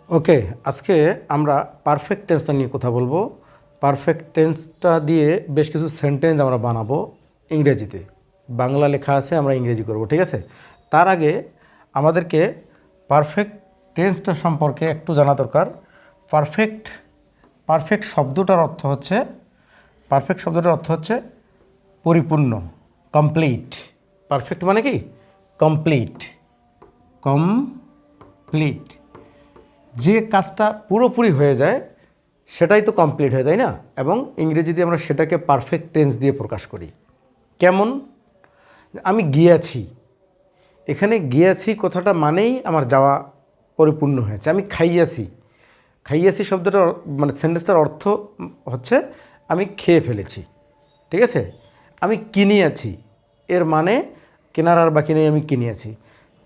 ওকে, আজকে আমরা পারফেক্ট টেন্সটা নিয়ে কথা বলবো। পারফেক্ট টেন্সটা দিয়ে বেশ কিছু সেন্টেন্স আমরা বানাবো ইংরেজিতে। বাংলা লেখা আছে, আমরা ইংরেজি করব, ঠিক আছে? তার আগে আমাদেরকে পারফেক্ট টেন্সটা সম্পর্কে একটু জানা দরকার। পারফেক্ট শব্দটার অর্থ হচ্ছে পরিপূর্ণ, কমপ্লিট। পারফেক্ট মানে কি? কমপ্লিট। যে কাজটা পুরোপুরি হয়ে যায় সেটাই তো কমপ্লিট হয়, তাই না? এবং ইংরেজিতে আমরা সেটাকে পারফেক্ট টেন্স দিয়ে প্রকাশ করি। কেমন? আমি গিয়েছি, এখানে গিয়েছি কথাটা মানেই আমার যাওয়া পরিপূর্ণ হয়েছে। আমি খাইয়াছি শব্দটার মানে সেন্টেন্সটার অর্থ হচ্ছে আমি খেয়ে ফেলেছি, ঠিক আছে? আমি কিনিয়াছি, এর মানে কেনার আর বাকি নেই, আমি কিনিয়াছি।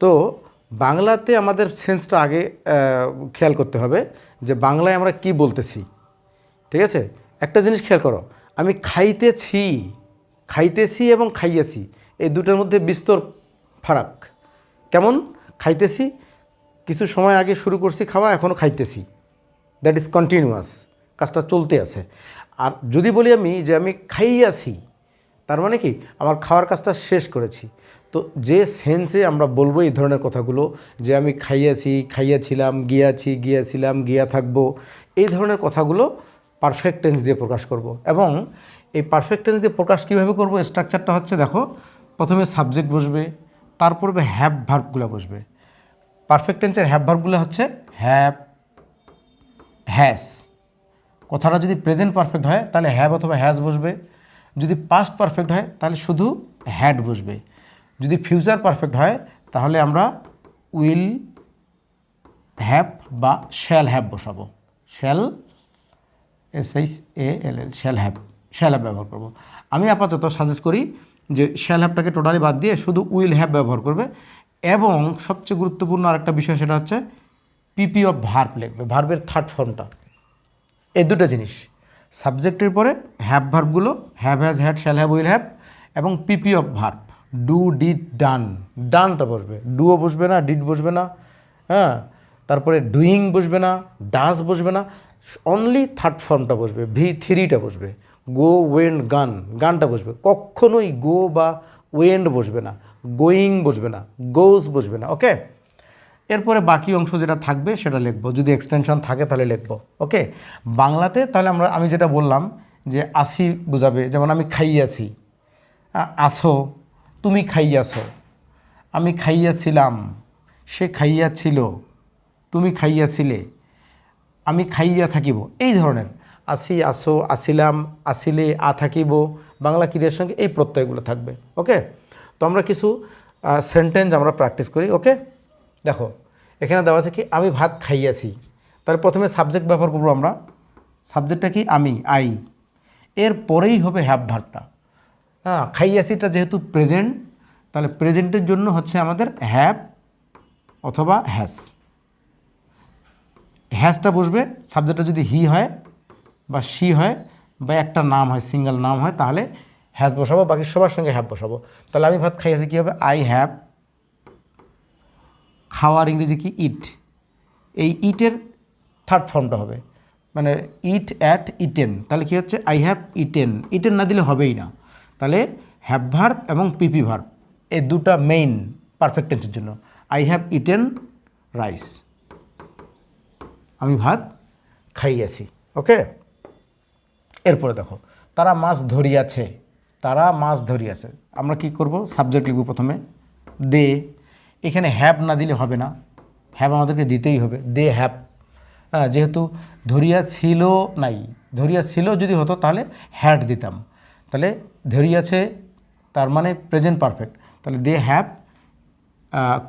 তো বাংলাতে আমাদের সেন্সটা আগে খেয়াল করতে হবে যে বাংলায় আমরা কি বলতেছি, ঠিক আছে? একটা জিনিস খেয়াল করো, আমি খাইতেছি এবং খাইয়াছি এই দুটোর মধ্যে বিস্তর ফারাক। কেমন? খাইতেছি, কিছু সময় আগে শুরু করছি খাওয়া, এখনও খাইতেছি, দ্যাট ইজ কন্টিনিউয়াস, কাজটা চলতে আছে। আর যদি বলি আমি যে আমি খাইয়াছি, তার মানে কি আমার খাওয়ার কাজটা শেষ করেছি। তো যে সেন্সে আমরা বলবো এই ধরনের কথাগুলো, যে আমি খাইয়াছিলাম, গিয়াছিলাম, গিয়া থাকবো, এই ধরনের কথাগুলো পারফেক্ট টেন্স দিয়ে প্রকাশ করব। এবং এই পারফেক্ট টেন্স দিয়ে প্রকাশ কীভাবে করব, স্ট্রাকচারটা হচ্ছে দেখো, প্রথমে সাবজেক্ট বসবে, তারপরে হ্যাভ ভার্বগুলো বসবে। পারফেক্ট টেন্সের হ্যাভ ভার্বগুলো হচ্ছে হ্যাভ, হ্যাজ। কথাটা যদি প্রেজেন্ট পারফেক্ট হয় তাহলে হ্যাভ অথবা হ্যাজ বসবে। যদি পাস্ট পারফেক্ট হয় তাহলে শুধু হ্যাড বসবে। যদি ফিউচার পারফেক্ট হয় তাহলে আমরা উইল হ্যাভ বা শ্যাল হ্যাভ বসাবো। শ্যাল শ্যাল হ্যাভ ব্যবহার করব। আমি আপাতত সাজেস্ট করি যে শ্যাল হ্যাভটাকে টোটালি বাদ দিয়ে শুধু উইল হ্যাভ ব্যবহার করবে। এবং সবচেয়ে গুরুত্বপূর্ণ আরেকটা বিষয়, সেটা হচ্ছে পিপি অফ ভার্ব লিখবে, ভার্বের থার্ড ফর্মটা। এই দুটো জিনিস, সাবজেক্টের পরে হ্যাভ ভার্বগুলো have, has, had, shall have, will have, এবং PP of verb, do, did, done. ডানটা বসবে, ডুও বসবে না, ডিড বসবে না, হ্যাঁ, তারপরে ডুইং বসবে না, ডাস বসবে না, অনলি থার্ড ফর্মটা বসবে, V3টা বসবে। গো, ওয়েন্ড, গানটা বসবে। কখনোই গো বা ওয়েন্ড বসবে না, গোয়িং বসবে না, গোজ বসবে না। ওকে, এরপরে বাকি অংশ যেটা থাকবে সেটা লিখবো, যদি এক্সটেনশন থাকে তাহলে লিখবো। ওকে, বাংলাতে তাহলে আমি যেটা বললাম যে আসি বোঝাবে, যেমন আমি খাইয়াছি, আসো, তুমি খাইয়াছো, আমি খাইয়াছিলাম, সে খাইয়াছিল, তুমি খাইয়াছিলে, আমি খাইয়া থাকিব। এই ধরনের আসি, আসো, আসিলাম, আসিলে, থাকিব, বাংলা ক্রিয়ার সঙ্গে এই প্রত্যয়গুলো থাকবে। ওকে, তো আমরা কিছু সেন্টেন্স আমরা প্র্যাকটিস করি। ওকে, দেখো এখানে দেওয়া আছে কি, আমি ভাত খাইয়াছি। তার প্রথমে সাবজেক্ট ব্যবহার করবো আমরা। সাবজেক্টটা কি? আমি, আই। এর পরেই হবে হ্যাভ ভার্বটা। হ্যাঁ, খাইয়াছিটা যেহেতু প্রেজেন্ট, তাহলে প্রেজেন্টের জন্য হচ্ছে আমাদের হ্যাভ অথবা হ্যাজ। হ্যাজটা বসবে, সাবজেক্টটা যদি হি হয় বা শি হয় বা একটা নাম হয়, সিঙ্গেল নাম হয়, তাহলে হ্যাজ বসাবো, বাকি সবার সঙ্গে হ্যাভ বসাবো। তাহলে আমি ভাত খাইয়াছি কী হবে? I have. খাওয়ার ইংরেজি কি? ইট। এই ইটের থার্ড ফর্মটা হবে, মানে ইট, অ্যাট, ইটেন। তাহলে কী হচ্ছে? I have eaten. ইটেন না দিলে হবেই না। তাহলে হ্যাভ ভার্ব এবং পিপি ভার্ব এই দুটা মেইন পারফেক্ট টেন্সের জন্য। আই হ্যাভ ইটেন রাইস, আমি ভাত খাইয়াছি। ওকে, এরপরে দেখো, তারা মাছ ধরিয়াছে। আমরা কি করব? সাবজেক্ট লিখব প্রথমে, দে। এখানে হ্যাভ না দিলে হবে না, হ্যাভ আমাদেরকে দিতেই হবে, দে হ্যাভ। যেহেতু ধরিয়াছিল নাই, ধরিয়াছিল যদি হতো তাহলে হ্যাড দিতাম। তাহলে ধরিয়াছে তার মানে প্রেজেন্ট পারফেক্ট, তাহলে দে হ্যাভ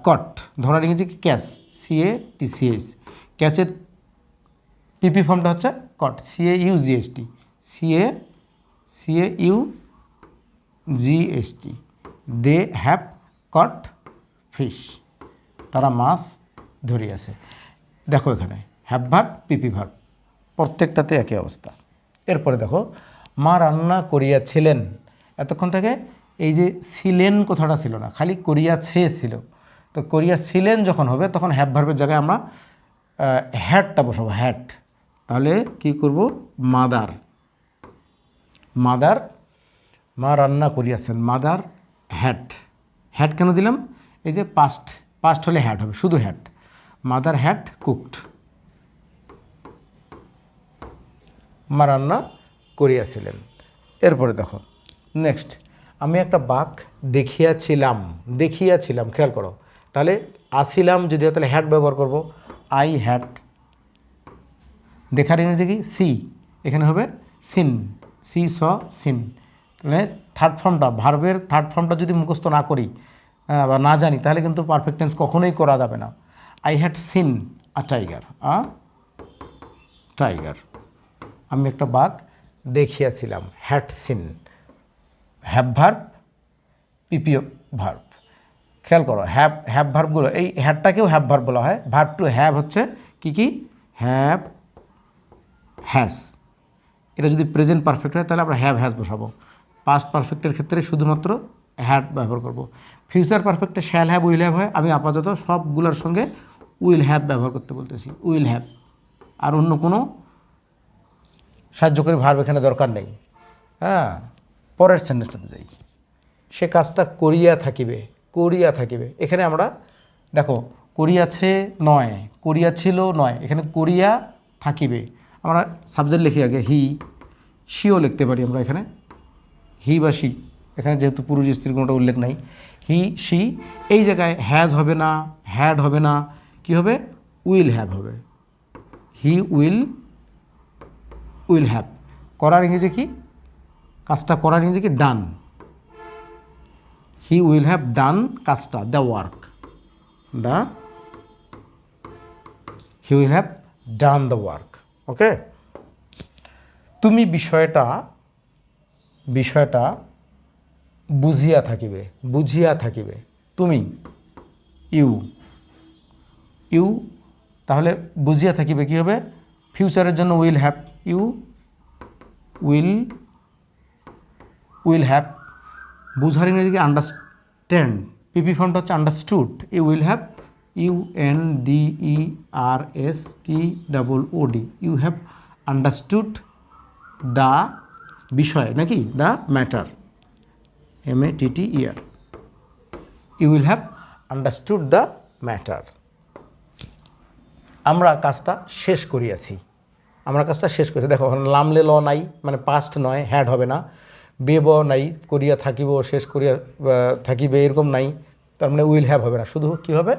কট। ধরার ইংরেজি কি? Catch, CATCH। ক্যাচের পিপি ফর্মটা হচ্ছে caught, CAUGST, CAUGST। They have caught fish, তারা মাছ ধরিয়াছে। দেখো এখানে হ্যাভ ভার্ব, পিপি ভার্ব প্রত্যেকটাতে একই অবস্থা। এরপরে দেখো, মা রান্না করিয়াছিলেন। এতক্ষণ থেকে এই যে ছিলেন কথাটা ছিল না, খালি করিয়াছে ছিল। তো করিয়াছিলেন যখন হবে তখন হ্যাভ ভার্বের জায়গায় আমরা হ্যাডটা বসাবো, হ্যাড। তাহলে কি করব, মাদার, মাদার, মা রান্না করিয়াছেন, মাদার হ্যাড। হ্যাড কেন দিলাম, এই যে পাস্ট, পাস্ট হলে হ্যাড হবে, শুধু হ্যাড। মাদার হ্যাড কুকড, মা রান্না করিয়াছিলেন। এরপরে দেখো নেক্সট, আমি একটা বাঘ দেখিয়াছিলাম, দেখিয়াছিলাম, খেয়াল করো। তাহলে আসিলাম যদি হয় তাহলে হ্যাড ব্যবহার করব, আই হ্যাড। দেখার ইংরেজি কি, সি, এখানে হবে সিন, সি স সিন। মানে থার্ড ফর্মটা, ভার্বের থার্ড ফর্মটা যদি মুখস্থ না করি বা না জানি, তাহলে কিন্তু পারফেক্ট টেন্স কখনোই করা যাবে না। I had seen a tiger, tiger, আমি একটা বাঘ দেখিয়াছিলাম, হ্যাড সিন। হ্যাভ ভার্ব, পিপিও ভার্ব। খেয়াল করো, হ্যাভ ভার্বগুলো, এই হ্যাডটাকেও হ্যাভ ভার্ব বলা হয়। ভার্ব টু হ্যাভ হচ্ছে কি কি, হ্যাভ, হ্যাজ। এটা যদি প্রেজেন্ট পারফেক্ট হয় তাহলে আমরা হ্যাভ হ্যাজ বসাবো। পাস্ট পারফেক্টের ক্ষেত্রে শুধুমাত্র হ্যাড ব্যবহার করব। ফিউচার পারফেক্টে শ্যাল হ্যাভ, উইল হ্যাভ হয়। আমি আপাতত সবগুলোর সঙ্গে উইল হ্যাভ ব্যবহার করতে বলতেছি, উইল হ্যাভ। আর অন্য কোনো সাহায্যকারী ভার্ব এখানে দরকার নেই। হ্যাঁ, পরের সেন্টেন্সটাতে যাই। সে কাজটা করিয়া থাকিবে, করিয়া থাকিবে। এখানে আমরা দেখো, করিয়াছে নয়, করিয়াছিল নয়, এখানে করিয়া থাকিবে। আমরা সাবজেক্ট লিখি আগে, হি, শিও লিখতে পারি আমরা এখানে, হি বা শি। এখানে যেহেতু পুরুষ স্ত্রীর কোনোটা উল্লেখ নাই, হি শি। এই জায়গায় হ্যাজ হবে না, হ্যাড হবে না, কি হবে, উইল হ্যাভ হবে। He will, will have. করার ইংরেজি কি, কাজটা করার ইংরেজি কি, ডান। হি উইল হ্যাভ ডান কাজটা, the work, the, he will have done the work. Okay, তুমি বিষয়টা, বিষয়টা বুঝিয়া থাকিবে, বুঝিয়া থাকিবে। তুমি, ইউ, ইউ, তাহলে বুঝিয়া থাকিবে কী হবে, ফিউচারের জন্য will have, you will, will have. বুঝার ইংরেজি কি, আন্ডারস্ট্যান্ড। পিপি ফর্মটা হচ্ছে understood. You will have, you N D E R S T double O D, you have understood the বিষয়, নাকি the matter, M A T T E R. You will have understood the matter. আমরা কাজটা শেষ করিয়াছি, আমরা কাজটা শেষ করেছি। দেখো লামলে ল নাই, মানে পাস্ট নয়, হ্যাড হবে না। বেব নাই, করিয়া থাকিব, শেষ করিয়া থাকিবে, এরকম নাই, তার মানে উইল হ্যাভ হবে না। শুধু কী হবে,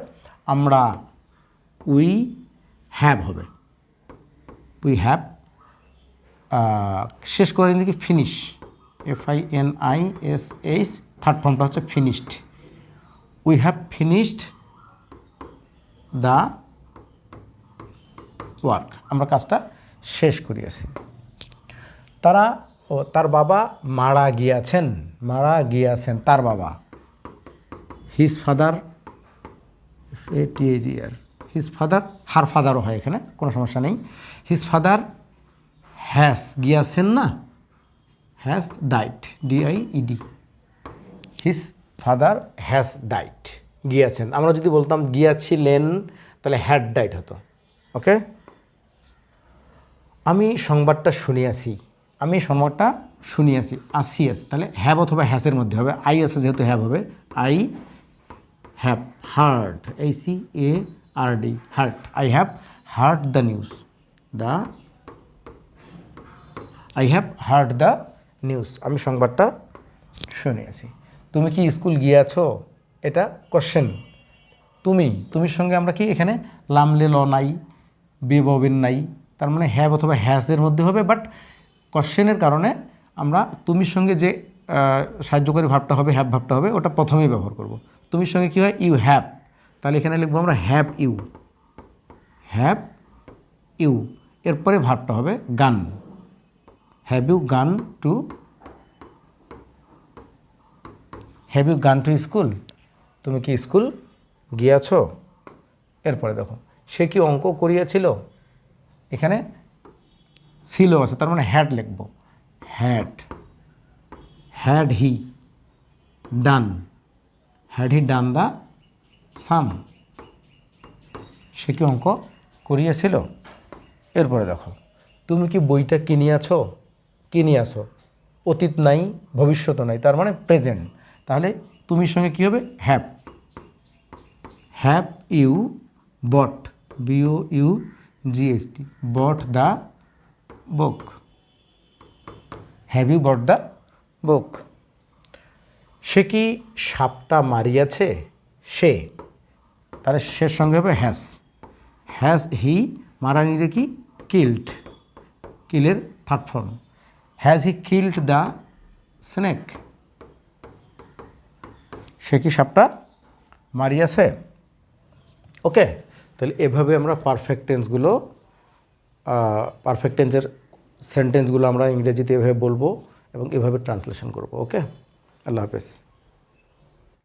আমরা, উই হ্যাভ হবে, উই হ্যাভ। শেষ করে কি, ফিনিশ, FINISH, থার্ড ফর্মটা হচ্ছে finished. We have finished the work, আমরা কাজটা শেষ করিয়াছি। তারা, ও তার বাবা মারা গিয়াছেন, মারা গিয়াছেন, তার বাবা। His father, FATHER, his father, her ফাদারও হয় এখানে, কোনো সমস্যা নেই। হিজ ফাদার হ্যাজ, গিয়াছেন না, has died, DIED। His father has died, গিয়াছেন। আমরা যদি বলতাম গিয়াছিলেন তাহলে হ্যাড ডাইড হতো। ওকে, আমি সংবাদটা শুনিয়াছি, আমি সংবাদটা শুনিয়াছি, আসিয়াস, তাহলে হ্যাভ অথবা হ্যাসের মধ্যে হবে। আই আছে যেহেতু হ্যাভ হবে, I have heard, HARD, hard. I have heard the news, the, I have heard the news, আমি সংবাদটা শুনিয়াছি। তুমি কি স্কুল গিয়াছো, এটা কোশ্চেন। তুমি, তুমির সঙ্গে আমরা কি এখানে লামলে ল নাই, বেববেন নাই, তার মানে হ্যাভ অথবা হ্যাসের মধ্যে হবে। বাট কোশ্চেনের কারণে আমরা তুমির সঙ্গে যে সাহায্যকারী ভাবটা হবে, হ্যাভ ভাবটা হবে, ওটা প্রথমেই ব্যবহার করব। তুমির সঙ্গে কী হয়, ইউ হ্যাভ, তাহলে এখানে লিখবো আমরা হ্যাভ ইউ, হ্যাভ ইউ। এরপরে ভাবটা হবে গান, হ্যাভ ইউ গান টু, হ্যাভ ইউ গান টু স্কুল, তুমি কি স্কুল গিয়াছো। এরপরে দেখো, সে কি অঙ্ক করিয়াছিল, এখানে ছিল আছে, তার মানে হ্যাড লিখব, had, had he done, had he done the sum, সে কি অঙ্ক করিয়েছিল। এরপরে দেখো, তুমি কি বইটা কিনিয়াছো, কিনিয়াছো, অতীত নাই ভবিষ্যৎ নাই, তার মানে প্রেজেন্ট। তাহলে তুমির সঙ্গে কী হবে, have. Have you bought, BOUGHT, bought the book. Have you bought the book. সে কি সাপটা মারিয়াছে, সে, তাহলে সের সঙ্গে হবে হ্যাজ। হ্যাজ হি, মারা নিজে কি, কিল্ড, কিলের third form. Has he killed the snake, সে কি সাপটা মারিয়াছে। ওকে, তাহলে এভাবে আমরা পারফেক্ট টেন্সের সেন্টেন্সগুলো আমরা ইংরেজিতে এভাবে বলবো এবং এভাবে ট্রান্সলেশন করব। ওকে, আল্লাহ হাফেজ।